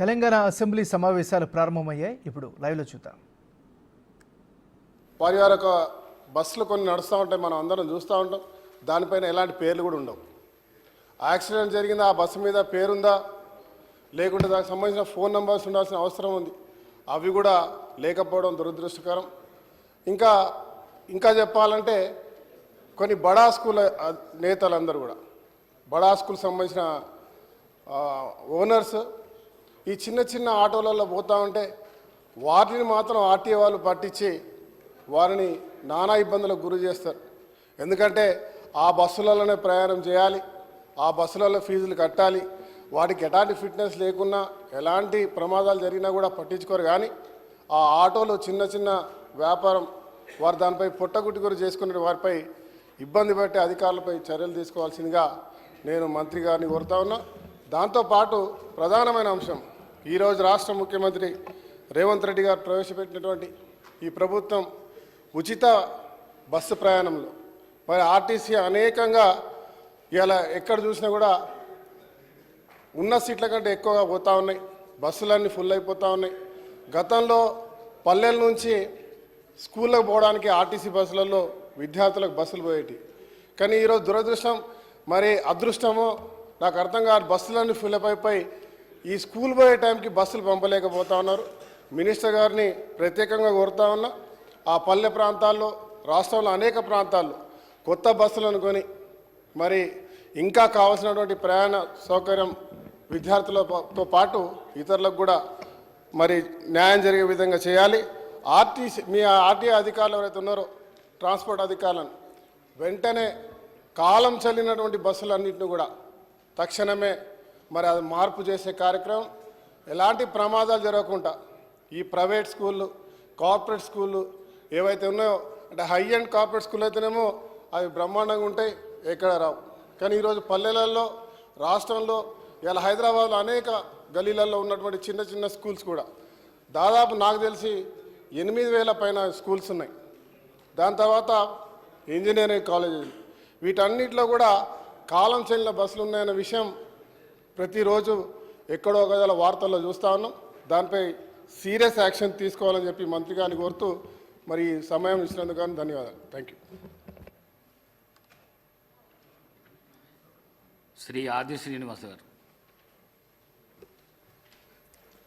Telangana assembly సమావేశాలు ప్రారంభమయ్యాయి. ఇప్పుడు లైవ్లో చూద్దాం. పరివారక బస్సులు కొన్ని నడుస్తూ ఉంటాయి, మనం అందరం చూస్తూ ఉంటాం. దానిపైన ఎలాంటి పేర్లు కూడా ఉండవు. యాక్సిడెంట్ జరిగిందా, ఆ బస్సు మీద పేరుందా, లేకుంటే దానికి సంబంధించిన ఫోన్ నెంబర్స్ ఉండాల్సిన అవసరం ఉంది. అవి కూడా లేకపోవడం దురదృష్టకరం. ఇంకా చెప్పాలంటే కొన్ని బడా స్కూల్ నేతలందరూ కూడా, బడా స్కూల్ సంబంధించిన ఓనర్స్ ఈ చిన్న చిన్న ఆటోలలో పోతూ ఉంటే వాటిని మాత్రం ఆర్టీఏ వాళ్ళు పట్టించి వారిని నానా ఇబ్బందులకు గురి చేస్తారు. ఎందుకంటే ఆ బస్సులలోనే ప్రయాణం చేయాలి, ఆ బస్సులలో ఫీజులు కట్టాలి. వాటికి ఎలాంటి ఫిట్నెస్ లేకున్నా, ఎలాంటి ప్రమాదాలు జరిగినా కూడా పట్టించుకోరు. కానీ ఆ ఆటోలు చిన్న చిన్న వ్యాపారం, వారు దానిపై పొట్టగుట్టుగురు చేసుకునే వారిపై ఇబ్బంది పెట్టే అధికారులపై చర్యలు తీసుకోవాల్సిందిగా నేను మంత్రి గారిని కోరుతా ఉన్నా. దాంతోపాటు ప్రధానమైన అంశం, ఈరోజు రాష్ట్ర ముఖ్యమంత్రి రేవంత్ రెడ్డి గారు ప్రవేశపెట్టినటువంటి ఈ ప్రభుత్వం ఉచిత బస్సు ప్రయాణంలో మరి ఆర్టీసీ అనేకంగా ఇలా ఎక్కడ చూసినా కూడా ఉన్న సీట్ల కంటే ఎక్కువగా పోతూ ఉన్నాయి. బస్సులన్నీ ఫుల్ అయిపోతూ ఉన్నాయి. గతంలో పల్లెల నుంచి స్కూళ్ళకు పోవడానికి ఆర్టీసీ బస్సులలో విద్యార్థులకు బస్సులు పోయేటి. కానీ ఈరోజు దురదృష్టం, మరి అదృష్టమో నాకు అర్థం కాదు, బస్సులన్నీ ఫుల్ అయిపోయి ఈ స్కూల్ పోయే టైంకి బస్సులు పంపలేకపోతా ఉన్నారు. మినిస్టర్ గారిని ప్రత్యేకంగా కోరుతా ఉన్నా, ఆ పల్లె ప్రాంతాల్లో, రాష్ట్రంలో అనేక ప్రాంతాల్లో కొత్త బస్సులను కొని మరి ఇంకా కావాల్సినటువంటి ప్రయాణ సౌకర్యం విద్యార్థులతో పాటు ఇతరులకు కూడా మరి న్యాయం జరిగే విధంగా చేయాలి. ఆర్టీఏ అధికారులు ఎవరైతే ఉన్నారో, ట్రాన్స్పోర్ట్ అధికారులను వెంటనే కాలం చెల్లినటువంటి బస్సులన్నింటినీ కూడా తక్షణమే మరి అది మార్పు చేసే కార్యక్రమం, ఎలాంటి ప్రమాదాలు జరగకుండా ఈ ప్రైవేట్ స్కూళ్ళు, కార్పొరేట్ స్కూళ్ళు ఏవైతే ఉన్నాయో, అంటే హై అండ్ కార్పొరేట్ స్కూల్ అయితేనేమో అవి బ్రహ్మాండంగా ఉంటాయి, ఎక్కడ రావు. కానీ ఈరోజు పల్లెలలో, రాష్ట్రంలో, ఇలా హైదరాబాద్లో అనేక గలీలలో ఉన్నటువంటి చిన్న చిన్న స్కూల్స్ కూడా దాదాపు నాకు తెలిసి 8,000 పైన స్కూల్స్ ఉన్నాయి. దాని తర్వాత ఇంజనీరింగ్ కాలేజీలు, వీటన్నిటిలో కూడా కాలం చెల్లిన బస్సులు ఉన్నాయన్న విషయం ప్రతిరోజు ఎక్కడో గదల వార్తల్లో చూస్తూ ఉన్నాం. దానిపై సీరియస్ యాక్షన్ తీసుకోవాలని చెప్పి మంత్రి గారిని కోరుతూ మరి సమయం ఇచ్చినందుకు కానీ ధన్యవాదాలు. Thank you. శ్రీ ఆది శ్రీనివాస్ గారు.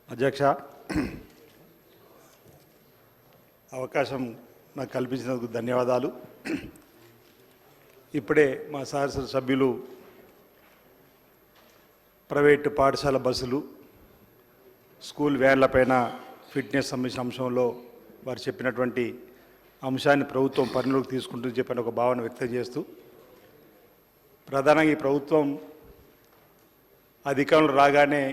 అధ్యక్ష, అవకాశం నాకు కల్పించినందుకు ధన్యవాదాలు. ఇప్పుడే మా శాసన సభ్యులు ప్రైవేటు పాఠశాల బస్సులు, స్కూల్ వ్యాన్లపైన ఫిట్నెస్ సంబంధించిన అంశంలో వారు చెప్పినటువంటి అంశాన్ని ప్రభుత్వం పరిగణలోకి తీసుకుంటుంది చెప్పిన ఒక భావన వ్యక్తం చేస్తూ, ప్రధానంగా ఈ ప్రభుత్వం అధికారంలో రాగానే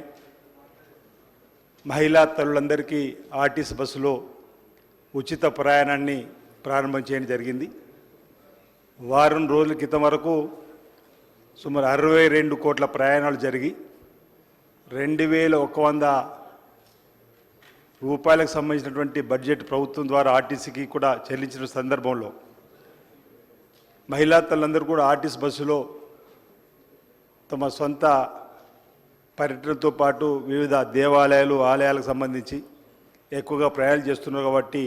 మహిళా తల్లులందరికీ ఆర్టీసీ బస్సులో ఉచిత ప్రయాణాన్ని ప్రారంభం చేయడం జరిగింది. వారం రోజుల క్రితం వరకు సుమారు 62 కోట్ల ప్రయాణాలు జరిగి 2,100 రూపాయలకు సంబంధించినటువంటి బడ్జెట్ ప్రభుత్వం ద్వారా ఆర్టీసీకి కూడా చెల్లించిన సందర్భంలో మహిళా తల్లందరూ కూడా ఆర్టీసీ బస్సులో తమ సొంత పర్యటనతో పాటు వివిధ దేవాలయాలు, ఆలయాలకు సంబంధించి ఎక్కువగా ప్రయాణాలు చేస్తున్నారు. కాబట్టి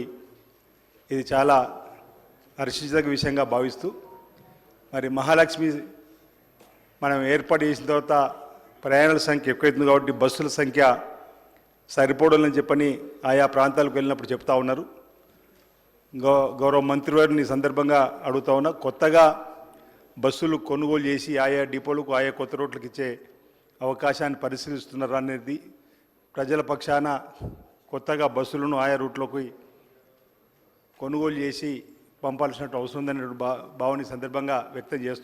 ఇది చాలా హర్షించదగ్గ విషయంగా భావిస్తూ, మరి మహాలక్ష్మి మనం ఏర్పాటు చేసిన తర్వాత ప్రయాణాల సంఖ్య ఎక్కువైతుంది కాబట్టి బస్సుల సంఖ్య సరిపోవడాలని చెప్పని ఆయా ప్రాంతాలకు వెళ్ళినప్పుడు చెప్తా ఉన్నారు. గౌరవ మంత్రివారిని సందర్భంగా అడుగుతా ఉన్నా, కొత్తగా బస్సులు కొనుగోలు చేసి ఆయా డిపోలకు, ఆయా కొత్త రోడ్లకు ఇచ్చే అవకాశాన్ని పరిశీలిస్తున్నారు అనేది, ప్రజల పక్షాన కొత్తగా బస్సులను ఆయా రూట్లోకి కొనుగోలు చేసి పంపాల్సిన అవసరం ఉందనే భావన సందర్భంగా వ్యక్తం చేస్తూ